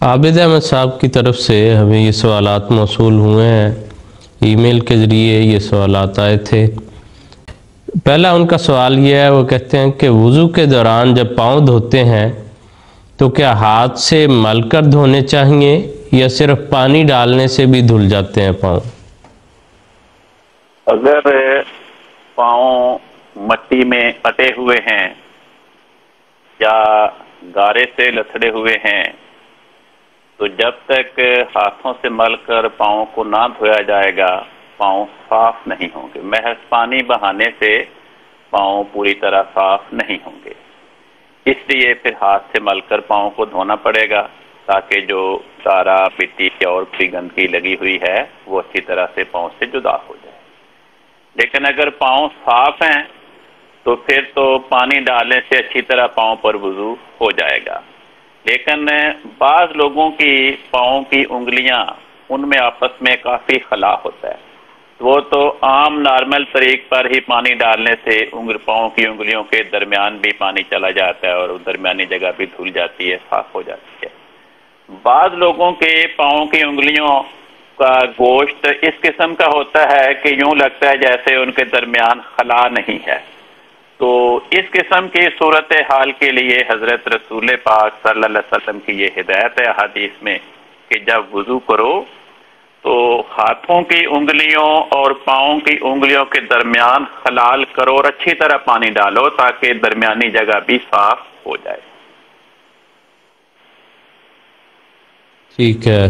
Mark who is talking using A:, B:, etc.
A: عابد احمد صاحب کی طرف سے ہمیں یہ سوالات موصول ہوئے ہیں، ای میل کے ذریعے یہ سوالات آئے تھے۔ پہلا ان کا سوال یہ ہے، وہ کہتے ہیں کہ وضو کے دوران جب پاؤں دھوتے ہیں تو کیا ہاتھ سے مل کر دھونے چاہیے یا صرف پانی ڈالنے سے بھی دھل جاتے ہیں پاؤں؟
B: اگر پاؤں مٹی میں اٹے ہوئے ہیں یا گارے سے لتڑے ہوئے ہیں تو جب تک ہاتھوں سے مل کر پاؤں کو نہ دھویا جائے گا پاؤں صاف نہیں ہوں گے۔ محض پانی بہانے سے پاؤں پوری طرح صاف نہیں ہوں گے، اس لیے پھر ہاتھ سے مل کر پاؤں کو دھونا پڑے گا تاکہ جو سارا مٹی اور بھی گندگی لگی ہوئی ہے وہ اچھی طرح سے پاؤں سے جدا ہو جائے۔ لیکن اگر پاؤں صاف ہیں تو پھر تو پانی ڈالنے سے اچھی طرح پاؤں پر وضو ہو جائے گا۔ لیکن بعض لوگوں کی پاؤں کی انگلیاں ان میں آپس میں کافی خلا ہوتا ہے، وہ تو عام نارمل طریق پر ہی پانی ڈالنے سے پاؤں کی انگلیوں کے درمیان بھی پانی چلا جاتا ہے اور درمیانی جگہ بھی دھل جاتی ہے، صاف ہو جاتی ہے۔ بعض لوگوں کے پاؤں کی انگلیوں کا گوشت اس قسم کا ہوتا ہے کہ یوں لگتا ہے جیسے ان کے درمیان خلا نہیں ہے، تو اس قسم کی صورتحال کے لیے حضرت رسول پاک صلی اللہ علیہ وسلم کی یہ ہدایت ہے حدیث میں کہ جب وضو کرو تو ہاتھوں کی انگلیوں اور پاؤں کی انگلیوں کے درمیان خلال کرو اور اچھی طرح پانی ڈالو تاکہ درمیانی جگہ بھی صاف ہو جائے۔
A: ٹھیک ہے۔